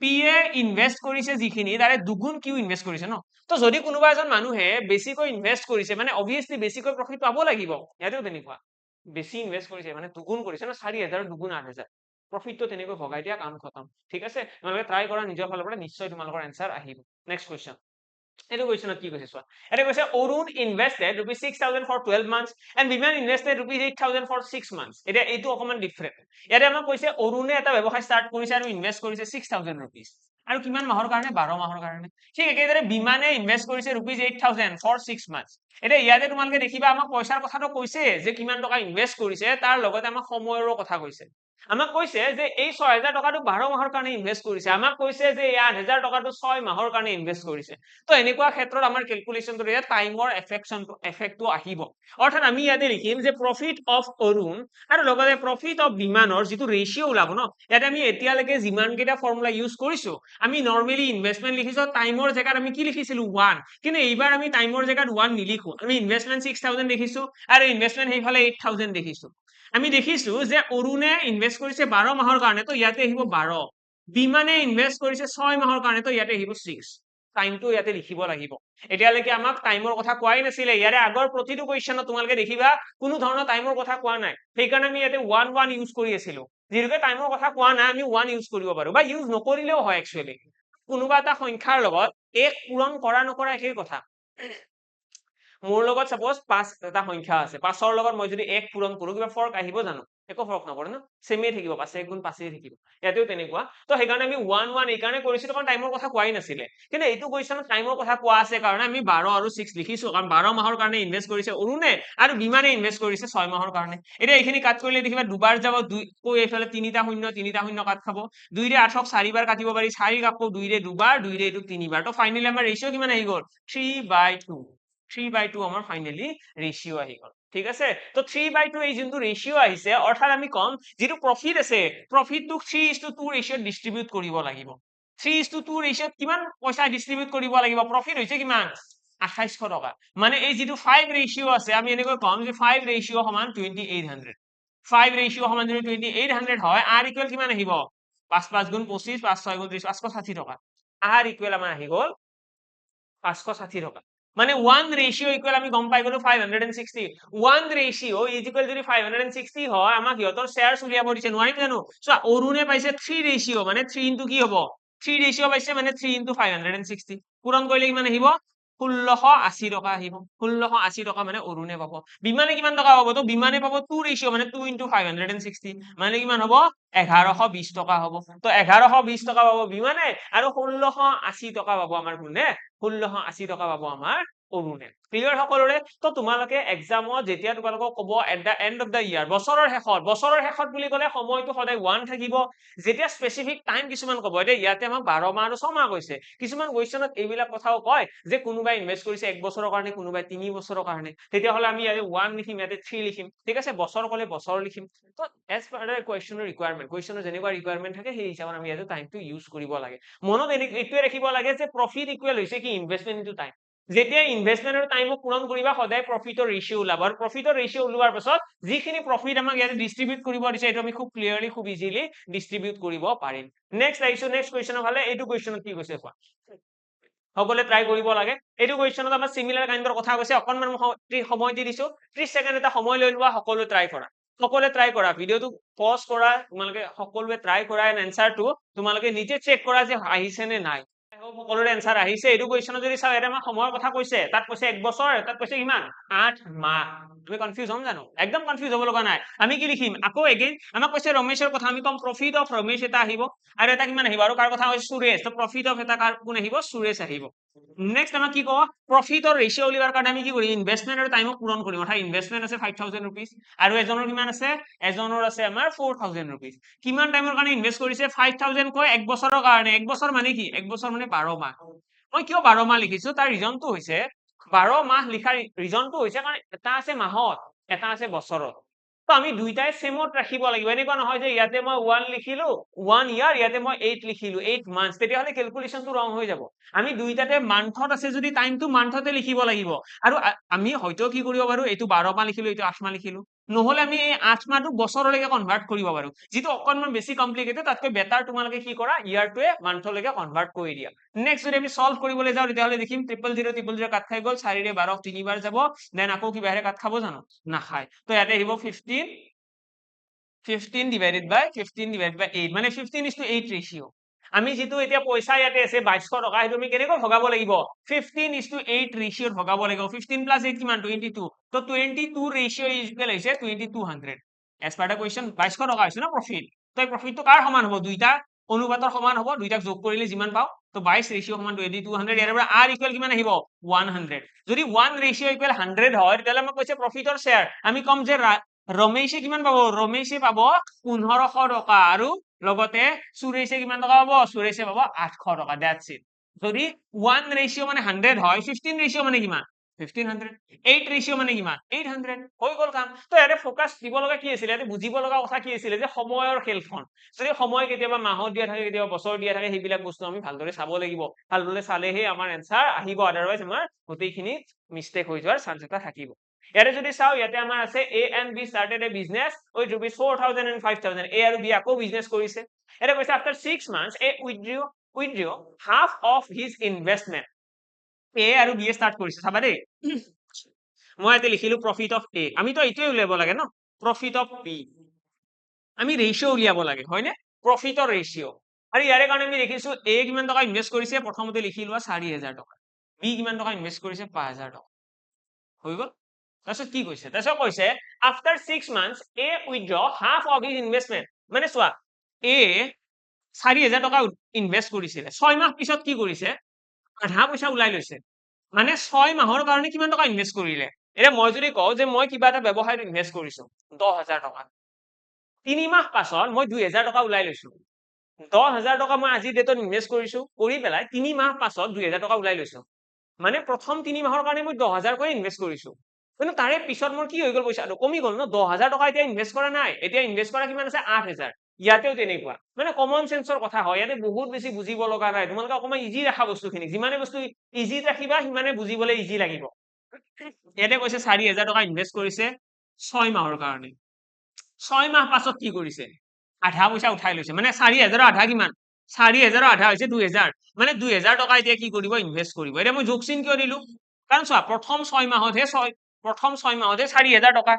P এ ইনভেষ্ট কৰিছে যিখিনি তাৰে দুগুণ Q ইনভেষ্ট কৰিছে ন তো যদি কোনোবা এজন মানুহে বেছিকৈ ইনভেষ্ট কৰিছে মানে অবভিয়াসলি বেছিকৈ প্ৰফিট পাব লাগিব ইয়াতেও তেনেকুৱা বেছি ইনভেষ্ট কৰিছে মানে দুগুণ কৰিছে ন 4000 দুগুণ 8000 প্ৰফিটটো তেনেকৈ ভগাই দিয়া কাম খতম ঠিক আছে তোমালোকে ট্ৰাই কৰা নিজৰ ফালৰ পৰা নিশ্চয় তোমালোকৰ এনসাৰ আহিব নেক্সট কোৱেশ্চন এইটো কোৱেশ্চনত কি কৈছে চোৱা এটা কৈছে Arun invested ₹6000 for 12 months and Biman invested ₹8000 for 6 months এটা এইটো অকমান ডিফাৰেন্ট ইয়াতে আমাক কৈছে অৰুণে এটা ব্যৱসায় ষ্টাৰ্ট কৰিছে আৰু ইনভেস্ট কৰিছে ₹6000 আৰু কিমান মাহৰ কাৰণে 12 মাহৰ কাৰণে ঠিক একেদৰে বিমানে ইনভেস্ট কৰিছে ₹8000 ফৰ 6 মান্থস এটা ইয়াতে তোমালোকে দেখিবা আমাক পইচাৰ কথাটো কৈছে যে কিমান টকা ইনভেস্ট কৰিছে তাৰ লগতে আমাক সময়ৰো কথা কৈছে আমাক কৈছে যে এই 6000 টকাটো 12 মাহৰ কাৰণে ইনভেস্ট কৰিছে আমাক কৈছে যে এই 8000 টকাটো 6 মাহৰ কাৰণে ইনভেস্ট কৰিছে তো এনেকুৱা ক্ষেত্ৰত আমাৰ ক্যালকুলেশনটো ইয়াত টাইমৰ এফেক্টটো আহিব অৰ্থাৎ আমি ইয়াতে লিখিম যে প্ৰফিট অফ অৰুণ আৰু লগতে প্ৰফিট অফ বিমানৰ যেটো ৰেশিও ওলাব ন ইয়াতে আমি এতিয়ালৈকে যিমান কেইটা ফৰ্মুলা ইউজ কৰিছো আমি নৰমালি ইনভেস্টমেন্ট লিখিছো টাইমৰ জায়গাত আমি কি লিখিছিলো 1 কিন্তু এইবাৰ আমি টাইমৰ জায়গাত 1 নিলিখো আমি ইনভেস্টমেন্ট 6000 দেখিছো আৰু ইনভেস্টমেন্ট সেইফালে 8000 দেখিছো আমি দেখিছো যে অৰুণে ইনভেস্ট কৰিছে 12 মাহৰ কাৰণে তো ইয়াতে আহিব 12 বিমানে ইনভেস্ট কৰিছে 6 মাহৰ কাৰণে তো ইয়াতে আহিব 6 টাইমটো ইয়াতে লিখিব লাগিব এতিয়ালৈকে আমাক টাইমৰ কথা কোৱাই নাছিলে ইয়াৰে আগৰ প্ৰতিটো কোৱেশ্চনত তোমালোকে দেখিবা কোনো ধৰণৰ টাইমৰ কথা কোৱা নাই সেইকাৰণে আমি ইয়াতে 1 ইউজ কৰি আছিলো যিহেতু টাইমৰ কথা কোৱা নাই আমি 1 ইউজ কৰিব পাৰো বা ইউজ নকৰিলেও হয় একচুয়ালি কোনোবা এটা সংখ্যাৰ লগত এক পূৰণ কৰা নকৰা একেই কথা মোৰ লগত সাপোজ 5 এটা সংখ্যা আছে 5ৰ লগত মই যদি 1 পূৰণ কৰো কিবা ফৰক আহিব জানো একো ফৰক নপৰে ন সেমে থাকিব 5 1 গুণ 5 থাকিব ইয়াতেও তেনেকুৱা তো সেইকাৰণে আমি 1 এই কাৰণে কৰিছিলো কাৰণ টাইমৰ কথা কোৱাই নাছিলে কিন্তু এইটো কোৱেশ্চনত টাইমৰ কথা কোৱা আছে কাৰণে আমি 12 আৰু 6 লিখিছো কাৰণ 12 মাহৰ কাৰণে ইনভেস্ট কৰিছে অৰুণে আৰু বিমানে ইনভেস্ট কৰিছে 6 মাহৰ কাৰণে এটা এইখিনি কাট কৰিলে দেখিবা দুবাৰ যাব দুই কৈ এইফালে তিনিটা শূন্য কাট খাব 2 ৰে 8ক 4 বাৰ কাটিব পাৰি 4 কাকো 2 ৰে দুবাৰ 2 ৰে এইটো 3 বাৰ তো ফাইনালি আমাৰ ৰেশিও কিমান আহি গল 3/2 3/2 আমাৰ ফাইনালি ৰেশিও আহি গল ঠিক আছে তো 3/2 এই যোনটো ৰেশিও আহিছে অৰ্থাৎ আমি কম যেটো প্ৰফিট আছে প্ৰফিটটো 3:2 ৰেশিওত ডিস্ট্ৰিবিউট কৰিব লাগিব 3:2 ৰেশিওত কিমান পইচা ডিস্ট্ৰিবিউট কৰিব লাগিব প্ৰফিট হৈছে কিমান 2800 টকা মানে এই যেটো 5 ৰেশিও আছে আমি এনেকৈ কম যে 5 ৰেশিও সমান 2800 5 ৰেশিও সমান যদি 2800 হয় r ইকুৱেল কিমান আহিব 5 5 গুণ 25 5 6 গুণ 30 560 টকা r ইকুৱেল আমাৰ আহি গল 560 টকা মানে 1 রেশিও ইকুয়াল আমি গম পাই গলো 560 1 রেশিও ইজ ইকুয়াল যদি 560 হয় আমাক ইহতৰ শেয়াৰস উলিয়াব দিছে নোৱাৰিম জানো সো অৰুণে পাইছে 3 রেশিও মানে 3 ইনটু কি হ'ব 3 রেশিও পাইছে মানে 3 ইনটু 560 পূৰণ কৰিলে কিমান আহিব 1680 টকা আহিব 1680 টকা মানে অৰুণে পাব বিমানে কিমান টকা পাব তো বিমানে পাব 2 রেশিও মানে 2 ইনটু 560 মানে কিমান হ'ব 1120 টকা হ'ব তো 1120 টকা পাব বিমানে আৰু 1680 টকা পাব আমাৰ কোনে 1680 টকা পাব আমাৰ অৰুণে ক্লিয়াৰ সকলোৰে তো তোমালোকে এক্সামত যেতিয়া তোমালোকক কব at the end of the year বছৰৰ শেষত বুলি ক'লে সময়টো সদায় 1 থাকিব যেতিয়া স্পেসিফিক টাইম কিছুমান কব এতিয়া ইয়াতে আমাক 12 মাহ আৰু 6 মাহ কৈছে কিছুমান কোৱেশ্চনত এইবিলাক কথাও কয় যে কোনোবাই ইনভেস্ট কৰিছে 1 বছৰৰ কাৰণে কোনোবাই 3 বছৰৰ কাৰণে তেতিয়া হলে আমি ইয়াতে 1 লিখিম ইয়াতে 3 লিখিম ঠিক আছে বছৰ ক'লে বছৰ লিখিম তো এজ পাৰ দা কোৱেশ্চনৰ ৰিকোয়াৰমেন্ট কোৱেশ্চনৰ যেনেকুৱা ৰিকোয়াৰমেন্ট থাকে সেই হিচাপত আমি ইয়াতে টাইমটো ইউজ কৰিব লাগে মনত এইটোৱে ৰাখিব লাগে যে প্ৰফিট ইকুৱেল হৈছে কি ইনভেষ্টমেন্ট ইনটু টাইম যেতিয়া ইনভেষ্টমেন্ট আৰু টাইমক পূৰণ কৰিবা সদায় প্ৰফিটৰ ৰেশিও ওলাব আৰু প্ৰফিটৰ ৰেশিও ওলোৱাৰ পাছত যিখিনি প্ৰফিট আমাক ইয়াতে ডিস্ট্ৰিবিউট কৰিব দিছে এটো আমি খুব ক্লিয়াৰলি খুব ইজিলি ডিস্ট্ৰিবিউট কৰিব পাৰিম নেক্সট আহিছো নেক্সট কোৱেশ্চনৰ ফালে এইটো কোৱেশ্চনত কি কৈছে কোৱা সকলে ট্ৰাই কৰিব লাগে এইটো কোৱেশ্চনত আমাৰ সিমিলাৰ কাইন্ডৰ কথা কৈছে অকনমান সময় দি দিছো 30 সেকেন্ড এটা সময় লৈ লোৱা সকলো ট্ৰাই কৰা ভিডিওটো পজ কৰা তোমালোকে সকলোৱে ট্ৰাই কৰা এন এনসাৰটো তোমালোকে নিজে চেক কৰা যে আহিছে নে নাই সকলোৰে এনসাৰ আহিছে এইটো কোৱেশ্চনত যদি চাও এটা আমাৰ সময়ৰ কথা কৈছে তাত কৈছে 1 বছৰ তাত কৈছে কিমান 8 মাহ তুমি কনফিউজ হম জানো একদম কনফিউজ হ'ব লগা নাই আমি কি লিখিম আকৌ এগেইন আমাক কৈছে ৰমেশৰ কথা আমি কম প্ৰফিট অফ ৰমেশ এটা আহিব আৰু এটা কিমান আহিব আৰু কাৰ কথা কৈছে সুৰেশ তো প্ৰফিট অফ এটা কাৰ কোন আহিব সুৰেশ আহিব নেক্সট আমাক কি কব প্ৰফিটৰ ৰেচিঅ উলিয়াৰ কাৰণে আমি কি কৰিম ইনভেষ্টমেন্ট আৰু টাইমক পূৰণ কৰিম অৰ্থাৎ ইনভেষ্টমেন্ট আছে 5000 rupees আৰু এজনৰ কিমান আছে এজনৰ আছে আমাৰ 4000 rupees কিমান টাইমৰ কাৰণে ইনভেষ্ট কৰিছে 5000 কৈ এক বছৰৰ কাৰণে এক বছৰ মানে কি এক বছৰ মানে 12 মাহ মই কিয় 12 মাহ লিখিছো তাৰ ৰিজনটো হৈছে 12 মাহ লিখাৰ ৰিজনটো হৈছে কাৰণ এটা আছে মাহত এটা আছে বছৰত তো আমি দুইটাই সেমত ৰাখিব লাগিব এনেকুৱা নহয় যে ইয়াতে মই 1 লিখিলো 1 ইয়াৰ ইয়াতে মই 8 লিখিলো 8 মান্থস তেতিয়াহলে ক্যালকুলেশনটো ৰং হৈ যাব আমি দুইটাতে মান্থত আছে যদি টাইমটো মান্থতে লিখিব লাগিব আৰু আমি হয়তো কি কৰিব পাৰো এইটো 12 মাহ লিখিলো এইটো 8 মাহ লিখিলো নহলে আমি এই 8 মাহটো বছৰলৈকে কনভাৰ্ট কৰিব পাৰো যেটো অকনমান বেছি কমপ্লিকেটেড তাতকৈ বেটাৰ তোমালোকে কি কৰা ইয়াৰটোৱে মান্থলৈকে কনভাৰ্ট কৰি দিয়া নেক্সট যদি আমি সলভ কৰিবলৈ যাওঁ তেতিয়াহলে দেখিম 000 কাট খাই গল 4 ৰে 12 তিনিবাৰ যাব দেন আকৌ কি বাহিৰে কাট খাব জানো নাখায় তো ইয়াতে আহিব 15 divided by 8 মানে 15:8 ৰেচিঅ আমি যেটো এতিয়া পইচা ইয়াতে আছে 2200 টকা হেতু আমি কেনেকৈ ভগাব লাগিব 15:8 ৰেচিঅত ভগাব লাগিব 15 plus 8 কিমান 22 তো 22 ৰেচিঅ ইজ ইকুৱেল হৈছে 2200 এজ পাৰ দা কোৱেশ্চন 2200 টকা হৈছে না প্ৰফিট তো প্ৰফিটটো কাৰ সমান হ'ব দুইটা অনুপাতৰ সমান হ'ব দুইটাক যোগ কৰিলে যিমান পাও তো 22 ৰেচিঅ সমান 2200 ইয়াৰ পৰা r ইকুৱেল কিমান আহিব 100 যদি 1 ৰেচিঅ ইকুৱেল 100 হয় তেতিয়াহলে আমাক কৈছে প্ৰফিটৰ শেয়াৰ আমি কম যে ৰমেশে কিমান পাব ৰমেশে পাব 1500 টকা আৰু লগতে সুৰেশে কিমান টকা পাব সুৰেশে পাব 800 টকা দ্যাটস ইট যদি 1 ৰেচিঅ মানে 100 হয় 15 ৰেচিঅ মানে কিমান 1500 8 ৰেচিঅ মানে কিমান 800 হৈ গল কাম তো ইয়াতে ফোকাস দিব লগা কি আছিল ইয়াতে বুজিব লগা কথা কি আছিল যে সময়ৰ খেলখন যদি সময় কেতিয়াবা মাহত দিয়া থাকে কেতিয়াবা বছৰ দিয়া থাকে সেইবিলাক বস্তু আমি ভালদৰে চাব লাগিব ভালদৰে চালেহে আমাৰ এনসাৰ আহিব আদাৰৱাইজ আমাৰ গোটেইখিনি মিস্টেক হৈ যোৱাৰ চান্স এটা থাকিব ইয়াতে যদি চাও ইয়াতে আমাৰ আছে A and B started a business with rupees 4000 and 5000 A আৰু B আকৌ বিজনেস কৰিছে এটা কৈছে after 6 months A withdrew half of his investment A আৰু B start কৰিছে চাবা দেই মই ইয়াতে লিখিলো profit of A আমি তো এইটোৱে উলিয়াব লাগে ন profit of B আমি ৰেচিঅ উলিয়াব লাগে হয়নে প্ৰফিটৰ ৰেচিঅ আৰু ইয়াৰে কাৰণে আমি দেখিছো A কিমান টকা ইনভেস্ট কৰিছে প্ৰথমতে লিখি লোৱা 4000 টকা B কিমান টকা ইনভেস্ট কৰিছে 5000 টকা হৈ গল তাৰপিছত কি কৈছে তাৰপিছত কৈছে after 6 months A withdraw half of his investment মানে চোৱা A 4000 টকা ইনভেস্ট কৰিছিল 6 মাহ পিছত কি কৰিছে আধা পইচা ওলাই লৈছে মানে 6 মাহৰ কাৰণে কিমান টকা ইনভেস্ট কৰিলে এতিয়া মই যদি কওঁ যে মই কিবা এটা ব্যৱসায়ত ইনভেস্ট কৰিছো 10000 টকা 3 মাহ পাছত মই 2000 টকা ওলাই লৈছো 10000 টকা মই আজি ডেটত ইনভেস্ট কৰিছো কৰি পেলাই 3 মাহ পাছত 2000 টকা ওলাই লৈছো মানে প্ৰথম 3 মাহৰ কাৰণে মই 10000 কৈ ইনভেস্ট কৰিছো কিন্তু তাৰে পিছত মোৰ কি হৈ গল পইচাটো কমি গল ন 10000 টকা এতিয়া ইনভেস্ট কৰা নাই এতিয়া ইনভেস্ট কৰা কিমান আছে 8000 ইয়াতেও তেনেকুৱা মানে কমন সেন্সৰ কথা হয় ইয়াতে বহুত বেছি বুজিব লগা নাই তোমালোকে অকমান ইজি ৰাখা বস্তুখিনি যিমানে বস্তু ইজি ৰাখিবা সিমানে বুজিবলৈ ইজি লাগিব ইয়াতে কৈছে 4000 টকা ইনভেস্ট কৰিছে 6 মাহৰ কাৰণে 6 মাহ পাছত কি কৰিছে আধা পইচা উঠাই লৈছে মানে 4000 আধা কিমান 4000 আধা হৈছে 2000 মানে 2000 টকা এতিয়া কি কৰিব ইনভেস্ট কৰিব এতিয়া মই যোগচিন কিয় দিলো কাৰণ চোৱা প্ৰথম 6 মাহতহে 4000 টকা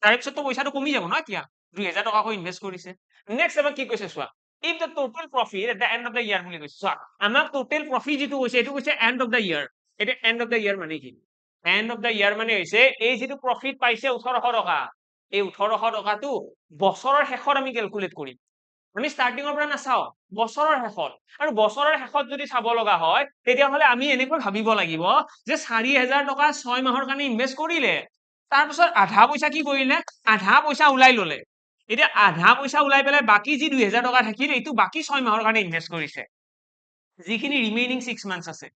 তাৰে পিছততো পইচাটো কমি যাব ন এতিয়া 2000 টকাকৈ ইনভেস্ট কৰিছে নেক্সট আমাক কি কৈছে চোৱা if the total profit at the end of the year বুলি কৈছে চোৱা আমাক total profit যেটো কৈছে এটো কৈছে end of the year এটা end of the year মানে কি end of the year মানে হৈছে এই যেটো profit পাইছে 1800 টকা এই 1800 টকাটো বছৰৰ শেষত আমি ক্যালকুলেট কৰিম আমি স্টাৰ্টিংৰ পৰা নাচাও বছৰৰ শেষত আৰু বছৰৰ শেষত যদি চাব লগা হয় তেতিয়া হলে আমি এনেকৈ ভাবিব লাগিব যে 4000 টকা 6 মাহৰ কাৰণে ইনভেস্ট কৰিলে তাৰ পিছত আধা পইচা কি কৰিলে আধা পইচা ওলাই ললে এতিয়া আধা পইচা ওলাই পেলাই বাকি যি 2000 টকা থাকিল এইটো বাকি 6 মাহৰ কাৰণে ইনভেস্ট কৰিছে যিখিনি ৰিমেইনিং 6 মান্থস আছে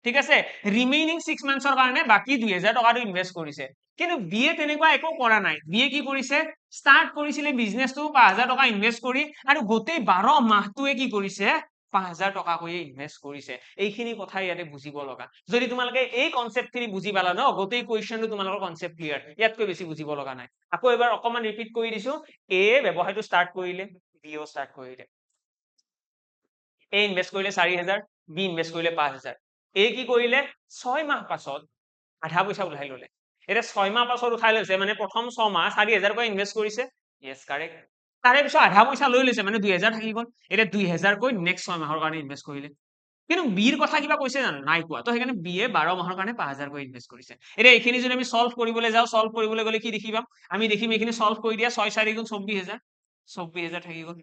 ঠিক আছে ৰিমেইনিং 6 মান্থসৰ কাৰণে বাকি 2000 টকাটো ইনভেস্ট কৰিছে কিন্তু বিয়ে তেনেকুৱা একো কৰা নাই বিয়ে কি কৰিছে স্টাৰ্ট কৰিছিলে বিজনেসটো 5000 টকা ইনভেস্ট কৰি আৰু গোটেই 12 মাহটোৱে কি কৰিছে 5000 টকা কৈ ইনভেস্ট কৰিছে এইখিনি কথা ইয়াতে বুজিব লগা যদি তোমালোকে এই কনসেপ্টখিনি বুজি পালা ন গোটেই কোৱেশ্চনটো তোমালোকৰ কনসেপ্ট ক্লিয়াৰ ইয়াতকৈ বেছি বুজিব লগা নাই আকৌ এবাৰ অকমান ৰিপিট কৰি দিছো এ ব্যৱসায়টো স্টাৰ্ট কৰিলে বিও স্টাৰ্ট কৰিলে এ ইনভেস্ট কৰিলে 4000 বি ইনভেস্ট কৰিলে 5000 এ কি কৰিলে 6 মাহ পাছত আধা পইচা উঠাই ললে এটা 6 মাহ পাছত উঠাই লৈছে মানে প্ৰথম 6 মাহ 4000 কৈ ইনভেস্ট কৰিছে ইয়েস কাৰেক্ট তাৰে পিছত আধা পইচা লৈ লৈছে মানে 2000 থাকি গল এটা 2000 কৈ নেক্সট 6 মাহৰ কাৰণে ইনভেস্ট কৰিলে কিন্তু বিৰ কথা কিবা কৈছে জানো নাই কোৱা তো সেইকাৰণে বিয়ে 12 মাহৰ কাৰণে 5000 কৈ ইনভেস্ট কৰিছে এটা এইখিনি যদি আমি সলভ কৰিবলৈ যাও সলভ কৰিবলৈ গলে কি দেখিবা আমি দেখিম এইখিনি সলভ কৰি দিয়া 6 4 গুণ 24000 24000 থাকি গল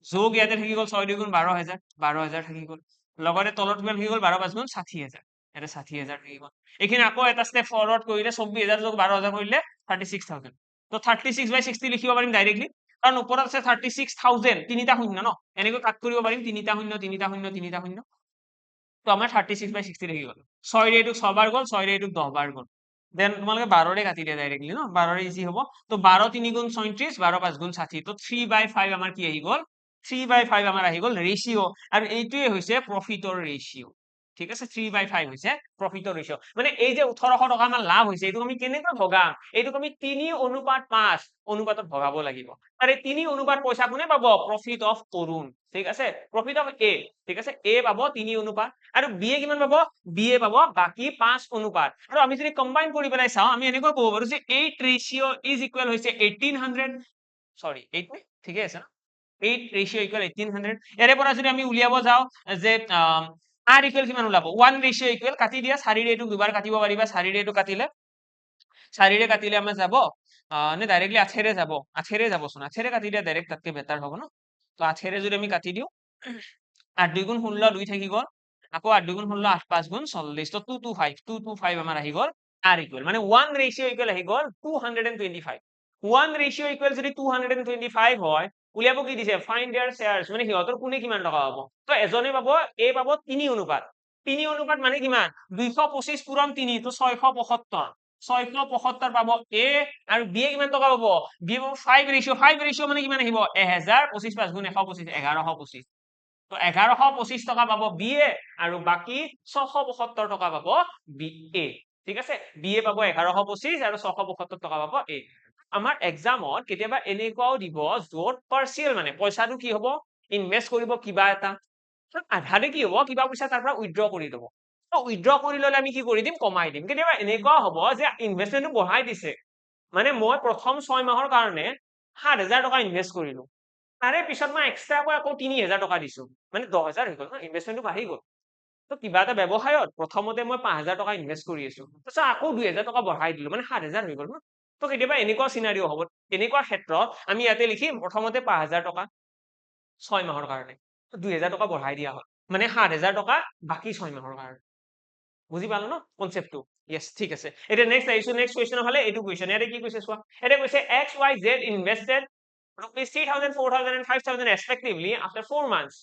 যোগ ইয়াতে থাকি গল 6 2 গুণ 12000 12000 থাকি গল লগতে তলত কিমান থাকি গল 12 5 গুণ 60000 এটা 60,000 থাকিব এইখিনি আকৌ এটা ষ্টেপ ফৰৱাৰ্ড কৰিলে 24,000 যোগ 12,000 কৰিলে 36,000 তো 36/60 লিখিব পাৰিম ডাইৰেক্টলি কাৰণ ওপৰত আছে 36,000 তিনিটা শূন্য ন এনেকৈ কাট কৰিব পাৰিম তিনিটা শূন্য তিনিটা শূন্য তিনিটা শূন্য তো আমাৰ 36/60 থাকি গ'ল 6 ৰে এইটো 6 বাৰ গ'ল 6 ৰে এইটো 10 বাৰ গ'ল দেন তোমালোকে 12 ৰে কাটি দিয়া ডাইৰেক্টলি ন 12 ৰে ইজি হ'ব তো 12 3 গুণ 37 12 5 গুণ 60 তো 3/5 আমাৰ কি আহি গ'ল 3/5 আমাৰ আহি গ'ল ৰেশিও আৰু এইটোৱে হৈছে প্ৰফিটৰ ৰেশিও ঠিক আছে 3/5 হৈছে প্ৰফিটৰ ৰেশিও মানে এই যে 1800 টকা আমাৰ লাভ হৈছে এইটো আমি কেনেকৈ ভগাম এইটোক আমি 3:5 অনুপাতত ভগাব লাগিব আৰু এই 3 পইচা কোনে পাব প্ৰফিট অফ তৰুণ ঠিক আছে প্ৰফিট অফ এ ঠিক আছে এ পাব 3 আৰু বি এ কিমান পাব বি এ পাব বাকি 5 আৰু আমি যদি কম্বাইন কৰি পেলাই চাওঁ আমি এনেকৈ ক'ব পাৰো যে 8 ৰেশিও ইজ ইকুৱেল হৈছে 1800 সৰি 8 ঠিকে আছে 8 ৰেশিও ইকুৱেল 1800 ইয়াৰে পৰা যদি আমি উলিয়াব যাওঁ যে r ইকুৱেল কিমান ওলাব 1 ৰেশিও ইকুৱেল কাটি দিয়া 4 ৰে এইটো দুবাৰ কাটিব পাৰিবা 4 ৰে এইটো কাটিলে 4 ৰে কাটিলে আমাৰ যাব নে ডাইৰেক্টলি 8 ৰে যাব 8 ৰে যাবচোন 8 ৰে কাটি দিয়া ডাইৰেক্ট তাতকে বেটাৰ হ'ব ন তো 8 ৰে যদি আমি কাটি দিও 8 2 গুণ 16 2 থাকি গ'ল আকৌ 8 2 গুণ 16 8 5 গুণ 40 তো 225 আমাৰ আহি গ'ল r ইকুৱেল মানে 1 ৰেশিও ইকুৱেল আহি গ'ল 225 1 ৰেশিও ইকুৱেল যদি 225 হয় উলিয়াব কি দিছে ফাইন্ড देयर শেয়াৰস মানে সিহঁতৰ কোনে কিমান টকা পাব তো এজনে পাব এ পাব 3 মানে কিমান 225 পূৰণ 3 তো 675 675 পাব এ আৰু বি এ কিমান টকা পাব বি পাব 5 ৰেশিও মানে কিমান আহিব 1000 25 5 গুণ 125 1125 তো 1125 টকা পাব বি এ আৰু বাকি 675 টকা পাব বি এ ঠিক আছে বি এ পাব 1125 আৰু 675 টকা পাব এ আমাৰ এক্সামত কেতিয়াবা এনেকুৱাও দিব য'ত পাৰ্সিয়াল মানে পইচাটো কি হ'ব ইনভেস্ট কৰিব কিবা এটা আধাৰে কি হ'ব কিবা পইচা তাৰ পৰা উইথড্ৰ কৰি ল'ব তো উইথড্ৰ কৰি ল'লে আমি কি কৰি দিম কমাই দিম কেতিয়াবা এনেকুৱাও হ'ব যে ইনভেষ্টমেন্টটো বঢ়াই দিছে মানে মই প্ৰথম 6 মাহৰ কাৰণে 7,000 টকা ইনভেস্ট কৰিলো তাৰে পিছত মই এক্সট্ৰাকৈ আকৌ 3,000 টকা দিছো মানে 10,000 হৈ গ'ল ন ইনভেষ্টমেন্টটো বাঢ়ি গ'ল তো কিবা এটা ব্যৱসায়ত প্ৰথমতে মই 5,000 টকা ইনভেস্ট কৰি আছো তাৰপিছত আকৌ 2,000 টকা বঢ়াই দিলো মানে 7,000 হৈ গ'ল ন তো কেতিয়াবা এনেকুৱা চিনাৰিও হ'ব এনেকুৱা ক্ষেত্ৰত আমি ইয়াতে লিখিম প্ৰথমতে 5,000 টকা 6 মাহৰ কাৰণে 2,000 টকা বঢ়াই দিয়া হ'ল মানে 7,000 টকা বাকি 6 মাহৰ কাৰণে বুজি পালো ন কনসেপ্টটো ইয়েস ঠিক আছে এটা নেক্সট আহিছো নেক্সট কোৱেশ্চন হলে এইটো কোৱেশ্চন ইয়াতে কি কৈছে চোৱা এটা কৈছে XYZ invested rupees 3,000 4,000 and 5,000 respectively after 4 months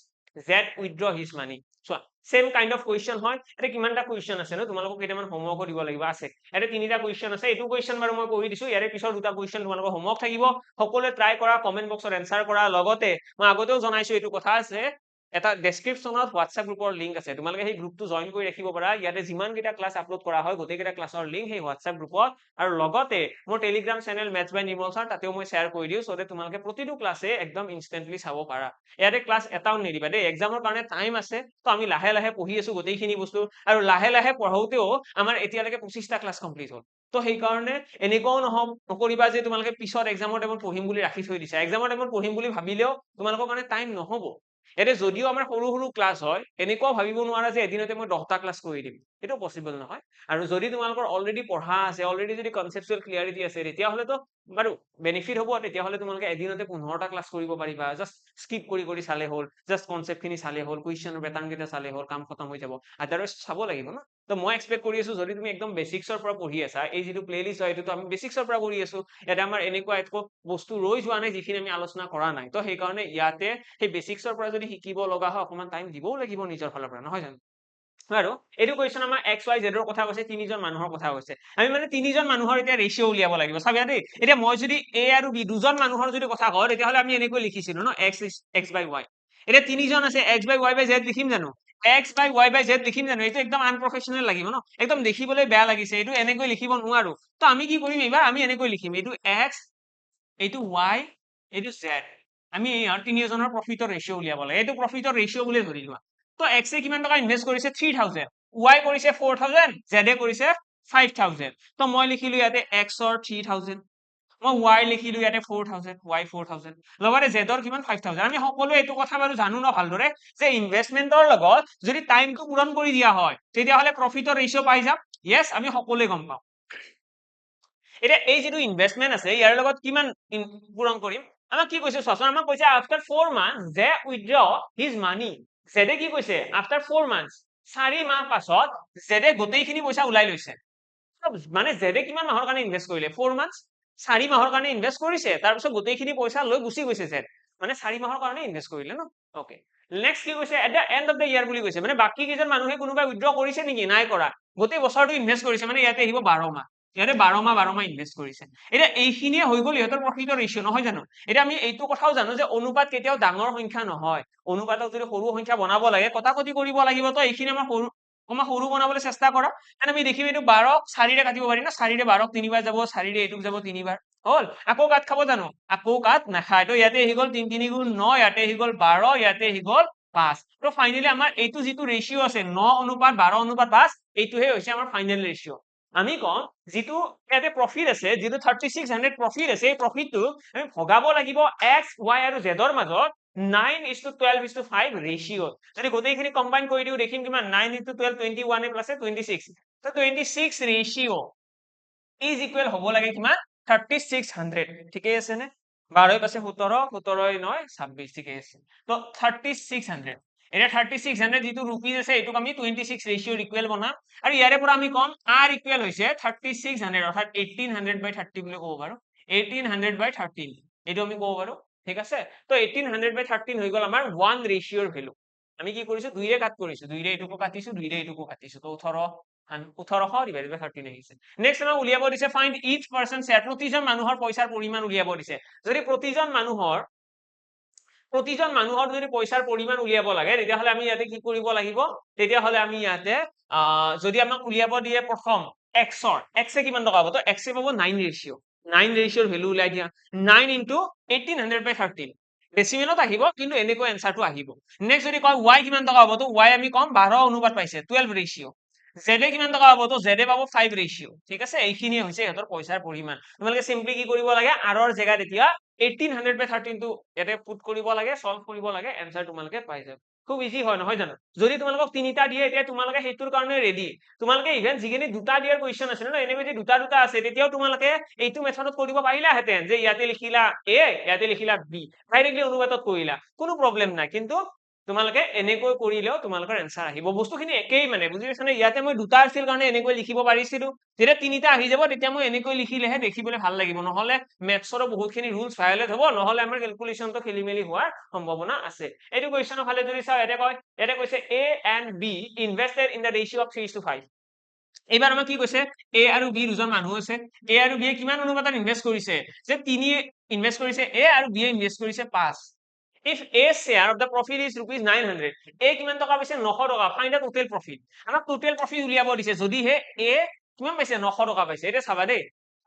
Z withdraw his money চোৱা সেম কাইন্ড অফ কোৱেশ্চন হয় এটা কিমানটা কোৱেশ্চন আছে ন তোমালোকক কেইটামান হোমৱৰ্ক দিব লাগিব আছে এটা তিনিটা কোৱেশ্চন আছে এইটো কোৱেশ্চন বাৰু মই কৰি দিছো ইয়াৰে পিছৰ দুটা কোৱেশ্চন তোমালোকৰ হোমৱৰ্ক থাকিব সকলোৱে ট্ৰাই কৰা কমেন্ট বক্সত এনসাৰ কৰা লগতে মই আগতেও জনাইছো এইটো কথা আছে এটা ডেসক্ৰিপশনত হোৱাটসঅ্যাপ গ্ৰুপৰ লিংক আছে তোমালোকে সেই গ্ৰুপটো জয়েন কৰি ৰাখিব পাৰা ইয়াতে যিমান কেইটা ক্লাছ আপলোড কৰা হয় গোটেই কেইটা ক্লাছৰ লিংক সেই হোৱাটসঅ্যাপ গ্ৰুপত আৰু লগতে মোৰ টেলিগ্ৰাম চেনেল মেথছ বাই নিৰ্মল ছাৰ তাতেও মই শ্বেয়াৰ কৰি দিও সো তোমালোকে প্ৰতিটো ক্লাছে একদম ইনস্ট্যান্টলি চাব পাৰা ইয়াতে ক্লাছ এটাও নিদিবা দেই এক্সামৰ কাৰণে টাইম আছে তো আমি লাহে লাহে পঢ়ি আছো গোটেইখিনি বস্তু আৰু লাহে লাহে পঢ়াওতেও আমাৰ এতিয়ালৈকে 25টা ক্লাছ কমপ্লিট হ'ল তো সেই কাৰণে এনেকুৱাও নকৰিবা যে তোমালোকে পিছত এক্সামৰ টাইমত পঢ়িম বুলি ৰাখি থৈ দিছা এক্সামৰ টাইমত পঢ়িম বুলি ভাবিলেও তোমালোকৰ কাৰণে টাইম নহব এতে যদিও আমাৰ সৰু সৰু ক্লাছ হয় এনেকুৱাও ভাবিব নোৱাৰা যে এদিনতে মই 10টা ক্লাছ কৰি দিম এটা পসিবল নহয় আৰু যদি তোমালোকৰ অলৰেডি পঢ়া আছে অলৰেডি যদি কনসেপচুৱেল ক্লিয়াৰিটি আছে তেতিয়া হলেতো বাৰু বেনিফিট হ'ব তেতিয়া হলে তোমালোকে এদিনতে 15টা ক্লাছ কৰিব পাৰিবা জাস্ট স্কিপ কৰি চালে হ'ল জাস্ট কনসেপ্ট খিনি চালে হ'ল কুৱেশ্চনৰ পেটাৰ্ন কেইটা চালে হ'ল কাম খতম হৈ যাব আদাৰৱাইজ চাব লাগিব ন তো মই এক্সপেক্ট কৰি আছো যদি তুমি একদম বেসিক্সৰ পৰা পঢ়ি আছা এই যেটো প্লেলিস্ট হয় এটো আমি বেসিক্সৰ পৰা কৰি আছো এটা আমাৰ এনেকুৱা একো বস্তু ৰৈ যোৱা নাই যিখিনি আমি আলোচনা কৰা নাই তো সেই কাৰণে ইয়াতে সেই বেসিক্সৰ পৰা যদি শিকিব লগা হয় অকমান টাইম দিবও লাগিব নিজৰ ফালৰ পৰা নহয় জানো আৰু এইটো কোৱেশ্চন আমাৰ XYZ ৰ কথা কৈছে তিনিজন মানুহৰ কথা কৈছে আমি মানে তিনিজন মানুহৰ এতিয়া ৰেশিও উলিয়াব লাগিব চাবা দেই এতিয়া মই যদি A আৰু B দুজন মানুহৰ যদি কথা কওঁ তেতিয়া হলে আমি এনেকৈ লিখিছিলো ন X/Y এতিয়া তিনিজন আছে X/Y/Z লিখিম জানো X/Y/Z লিখিম জানো এইটো একদম আনপ্ৰফেশনেল লাগিব ন একদম দেখিবলৈ বেয়া লাগিছে এইটো এনেকৈ লিখিব নোৱাৰো তো আমি কি কৰিম এবাৰ আমি এনেকৈ লিখিম এইটো X এইটো Y এইটো Z আমি এই তিনিজনৰ প্ৰফিটৰ ৰেশিও উলিয়াব লাগে এইটো প্ৰফিটৰ ৰেশিও বুলি ধৰি লোৱা তো X এ কিমান টকা ইনভেস্ট কৰিছে 3,000 Y কৰিছে 4,000 Z এ কৰিছে 5,000 তো মই লিখিলো ইয়াতে X ৰ 3,000 মই Y লিখিলো ইয়াতে 4,000 Y 4,000 লগতে Z ৰ কিমান 5,000 আমি সকলোৱে এইটো কথা বাৰু জানো ন ভালদৰে যে ইনভেষ্টমেন্টৰ লগত যদি টাইমটো পূৰণ কৰি দিয়া হয় তেতিয়া হলে প্ৰফিটৰ ৰেশিও পাই যাম ইয়েস আমি সকলোৱে গম পাওঁ এটা এই যেটো ইনভেষ্টমেন্ট আছে ইয়াৰ লগত কিমান পূৰণ কৰিম আমাক কি কৈছে চোৱাচোন আমাক কৈছে আফটাৰ 4 মান্থস যে উইথড্ৰ হিজ মানি জেডে কি কৈছে আফটাৰ 4 মান্থস 4 মাহ পাছত জেডে গোটেইখিনি পইচা ওলাই লৈছে মানে জেডে কিমান মাহৰ কাৰণে ইনভেষ্ট কৰিলে 4 মান্থs 4 মাহৰ কাৰণে ইনভেষ্ট কৰিছে তাৰপিছত গোটেইখিনি পইচা লৈ গুচি গৈছে জেড মানে 4 মাহৰ কাৰণে ইনভেষ্ট কৰিলে ন ওকে নেক্সট কি কৈছে at the and of the year বুলি কৈছে মানে বাকী কেইজন মানুহে কোনোবাই উইথড্ৰ কৰিছে নেকি নাই কৰা গোটেই বছৰটো ইনভেষ্ট কৰিছে মানে ইয়াতে আহিব 12 মাহ ইয়াতে 12 মাহ ইনভেষ্ট কৰিছে এতিয়া এইখিনিয়ে হৈ গ'ল ইহঁতৰ প্ৰফিটৰ ৰেচিঅ নহয় জানো এতিয়া আমি এইটো কথাও জানো যে অনুপাত কেতিয়াও ডাঙৰ সংখ্যা নহয় অনুপাতক যদি সৰু সংখ্যা বনাব লাগে কটাকটি কৰিব লাগিব তো এইখিনি আমাৰ সৰু বনাবলৈ চেষ্টা কৰা তেনে আমি দেখিম এইটো 12 4ৰে কাটিব পাৰি না 4ৰে 12 তিনিবাৰ যাব 4ৰে এইটোক যাব তিনিবাৰ হল আকৌ কাট খাব জানো আকৌ কাট নাখায় তো ইয়াতে আহি গ'ল 3 3 গুণ 9 ইয়াতে আহি গ'ল 12 ইয়াতে আহি গ'ল 5 তো ফাইনালি আমাৰ এইটো যিটো ৰেচিঅ আছে 9 অনুপাত 12 অনুপাত 5 এইটোহে হৈছে আমাৰ ফাইনেল ৰেচিঅ আমি কম যিটো ইয়াতে প্ৰফিট আছে যিটো 3600 প্ৰফিট আছে এই প্ৰফিটটো আমি ভগাব লাগিব x y আৰু z ৰ মাজত 9:12:5 ৰেচিঅ যদি গোটেইখিনি কম্বাইন কৰি দিও দেখিম কিমান 9:12 21 প্লাস 26 তো 26 ৰেচিঅ ইজ ইকুৱেল হ'ব লাগে কিমান 3600 ঠিকে আছে নে 12 পাছে 17 17 9 26 ঠিকে আছে তো 3600 এটা 3600 যিটো রুপিস আছে এটুক আমি 26 রেশিওর ইকুয়াল বনাম আর ইয়ারে পৰা আমি কম r ইকুয়াল হৈছে 3600 অৰ্থাৎ 1800/30 বুলি ক'ব পাৰো 1800/13 এটো আমি ক'ব পাৰো ঠিক আছে তো 1800/13 হৈ গল আমাৰ 1 ৰেশিওৰ ভ্যালু আমি কি কৰিছো 2 ৰে কাট কৰিছো 2 ৰে এটুকু কাটিছো 2 ৰে এটুকু কাটিছো তো 1800 divided by 13 আহিছে নেক্সট আমাৰ উলিয়াব দিছে ফাইন্ড ইচ পাৰসন শেয়াৰ প্ৰতিজন মানুহৰ পইচাৰ পৰিমাণ উলিয়াব দিছে যদি প্ৰতিজন মানুহৰ যদি পইচাৰ পৰিমাণ উলিয়াব লাগে তেতিয়াহলে আমি ইয়াতে কি কৰিব লাগিব তেতিয়াহলে আমি ইয়াতে যদি আমাক উলিয়াব দিয়ে প্ৰথম x এ কিমান টকা হ'ব তো x এ পাব 9 ৰেশিও 9 ৰেশিওৰ ভ্যালু উলাই দিয়া 9 into 1800/13 ডেসিমেলত আহিব কিন্তু এনেকৈ এনসারটো আহিব নেক্সট যদি কয় y কিমান টকা হ'ব তো y আমি কম 12 অনুপাত পাইছে 12 ৰেশিও z এ কিমান টকা হ'ব তো z এ পাব 5 ৰেশিও ঠিক আছে এইখিনি হৈছে ইহঁতৰ পইচাৰ পৰিমাণ তোমালোকে সিম্পলি কি কৰিব লাগে r ৰ জায়গাত এতিয়া 1800/13 টো ইয়াতে পুট কৰিব লাগে সলভ কৰিব লাগে এনসার তোমালোকে পাই যাবা খুব ইজি হয় নহয় জানো যদি তোমালোকক তিনিটা দিয়ে এতিয়া তোমালোকে হেতুৰ কাৰণে ৰেডি তোমালোকে ইভেন যিখিনি দুটা দিয়াৰ কোৱেশ্চন আছে ন এনেকৈ যদি দুটা আছে তেতিয়াও তোমালোকে এইটো মেথডত কৰিব পাৰিলা হেতেন যে ইয়াতে লিখিলা a ইয়াতে লিখিলা b ডাইৰেক্টলি অনুপাতত কৰিলা কোনো প্ৰবলেম নাই কিন্তু তোমালোকে এনেকৈ কৰিলেও তোমালোকৰ এনসার আহিব বস্তুখিনি একেই মানে বুজি পাইছানে ইয়াতে মই দুটা আছিল কাৰণে এনেকৈ লিখিব পাৰিছিলো যেতিয়া তিনিটা আহি যাব তেতিয়া মই এনেকৈ লিখিলেহে দেখিবলৈ ভাল লাগিব নহলে মেথছৰ বহুতখিনি ৰুলস ভায়োলেট হ'ব নহলে আমাৰ ক্যালকুলেশনটো খেলিমেলি হোৱাৰ সম্ভাৱনা আছে এইটো কোৱেশ্চনৰ ফালে যদি চাও ইয়াতে কৈছে a and b invested in the ratio of 3:5 এবাৰ আমাক কি কৈছে a আৰু b দুজন মানুহ আছে a আৰু b এ কিমান অনুপাতত ইনভেস্ট কৰিছে যে 3 ইনভেস্ট কৰিছে a আৰু b এ ইনভেস্ট কৰিছে 5 if a share of the profit is rupees 900 a কিমান টকা পাইছে 900 টকা find the total profit আমাক total profit উলিয়াব দিছে যদি হে a কিমান পাইছে 900 টকা পাইছে এটা চাবা দেই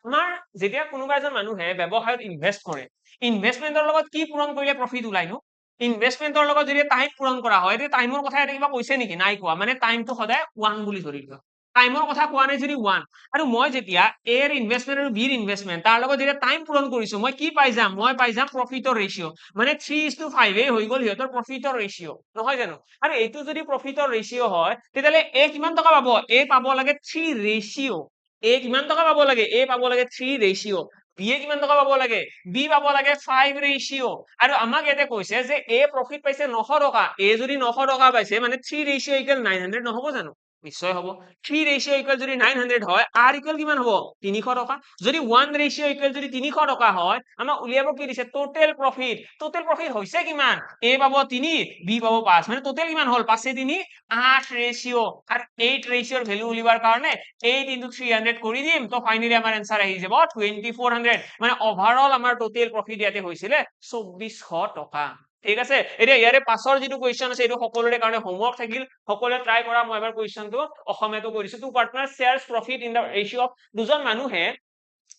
আমাৰ যেতিয়া কোনোবা এজন মানুহে ব্যৱসায়ত ইনভেস্ট কৰে ইনভেস্টমেন্টৰ লগত কি পূৰণ কৰিলে প্ৰফিট ওলাইনো ইনভেস্টমেন্টৰ লগত যদি টাইম পূৰণ কৰা হয় তেতিয়া টাইমৰ কথা এটা কিবা কৈছে নেকি নাই কোৱা মানে টাইমটো সদায় 1 বুলি ধৰি লোৱা টাইমৰ কথা কোৱা নাই যদি 1 আৰু মই যেতিয়া a এৰ ইনভেস্টমেন্ট আৰু b এৰ ইনভেস্টমেন্ট তাৰ লগত যেতিয়া টাইম পূৰণ কৰিছো মই কি পাই যাম মই পাই যাম প্ৰফিটৰ ৰেশিও মানে 3:5 হৈ গল সিহঁতৰ প্ৰফিটৰ ৰেশিও নহয় জানো আৰু এইটো যদি প্ৰফিটৰ ৰেশিও হয় তেতিয়ালে a কিমান টকা পাব a পাব লাগে 3 ৰেশিও a কিমান টকা পাব লাগে a পাব লাগে 3 ৰেশিও b এ কিমান টকা পাব লাগে b পাব লাগে 5 ৰেশিও আৰু আমাক ইয়াতে কৈছে যে a প্ৰফিট পাইছে 900 টকা a যদি 900 টকা পাইছে মানে 3 ৰেশিও ইকুৱেল 900 নহব জানো নিশ্চয় হ'ব 3 ৰেশিও ইকুৱেল যদি 900 হয় r ইকুৱেল কিমান হ'ব 300 টকা যদি 1 ৰেশিও ইকুৱেল যদি 300 টকা হয় আমাক উলিয়াব কি দিছে টোটাল প্ৰফিট হৈছে কিমান a পাব 3 b পাব 5 মানে টোটাল কিমান হ'ল 5 3 8 ৰেশিও আৰু 8 ৰেশিওৰ ভ্যালু উলিয়াবৰ কাৰণে 8 into 300 কৰি দিম তো ফাইনালি আমাৰ আনসাৰ আহি যাব 2400 মানে ওভাৰঅল আমাৰ টোটাল প্ৰফিট ইয়াতে হৈছিলে 2400 টকা ঠিক আছে এতিয়া ইয়াৰে পাছৰ যিটো কোৱেশ্চন আছে এটো সকলোৰে কাৰণে হোমৱৰ্ক থাকিল সকলোৱে ট্ৰাই কৰা মই এবাৰ কোৱেশ্চনটো অসমীয়াটো কৰিছো two partner shares profit in the ratio of দুজন মানুহে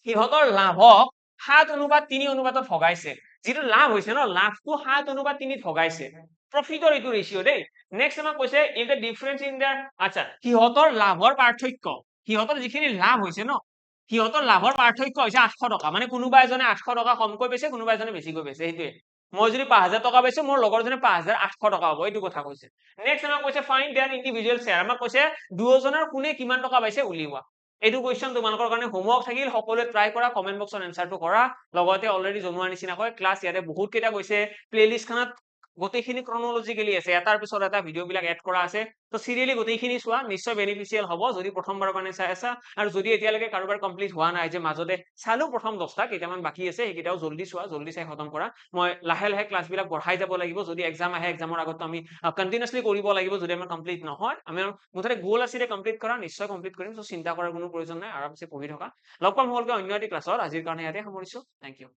সিহঁতৰ লাভক 7:3 অনুপাতত ভগাইছে যিটো লাভ হৈছে ন লাভটো 7:3 ভগাইছে প্ৰফিটৰ এইটো ৰেশিও দেই নেক্সট আমাক কৈছে if the difference in the আচ্ছা সিহঁতৰ লাভৰ পাৰ্থক্য সিহঁতৰ যিখিনি লাভ হৈছে ন সিহঁতৰ লাভৰ পাৰ্থক্য হৈছে 800 টকা মানে কোনোবা এজনে 800 টকা কমকৈ পাইছে কোনোবা এজনে বেছিকৈ পাইছে এইটোৱে মই যদি 5000 টকা পাইছো মোৰ লগৰজনে 5800 টকা হ'ব এইটো কথা কৈছে নেক্সট আমাক কৈছে ফাইন্ড देयर ইন্ডিভিজুৱেল শেয়াৰ আমাক কৈছে দুজনৰ কোনে কিমান টকা পাইছে উলিওৱা এইটো কোৱেশ্চন তোমালোকৰ কাৰণে হোমৱৰ্ক থাকিল সকলোৱে ট্ৰাই কৰা কমেন্ট বক্সত এনসাৰটো কৰা লগতে অলৰেডি জনোৱাৰ নিচিনা কয় ক্লাছ ইয়াতে বহুত কেইটা গৈছে প্লেলিষ্ট খনত গোটেইখিনি chronologically আছে এটাৰ পিছত এটা ভিডিঅ' বিলাক এড কৰা আছে তো চিৰিয়েলি গোটেইখিনি চোৱা নিশ্চয় বেনিফিচিয়েল হ'ব যদি প্ৰথমবাৰৰ কাৰণে চাই আছা আৰু যদি এতিয়ালৈকে কাৰোবাৰ কমপ্লিট হোৱা নাই যে মাজতে চালো প্ৰথম 10টা কেইটামান বাকী আছে সেইকেইটাও জল্দি চোৱা জল্দি চাই খতম কৰা মই লাহে লাহে ক্লাছ বিলাক বঢ়াই যাব লাগিব যদি এক্সাম আহে এক্সামৰ আগত আমি কন্টিনিউয়াছলি কৰিব লাগিব যদি আমাৰ কমপ্লিট নহয় আমি মুঠতে গোল আছিলে কমপ্লিট কৰা নিশ্চয় কমপ্লিট কৰিম সো চিন্তা কৰাৰ কোনো প্ৰয়োজন নাই আৰামছে পঢ়ি থকা লগ পাম হ'লগে অন্য এটি ক্লাছত আজিৰ কাৰণে ইয়াতে সামৰিছো থেংক ইউ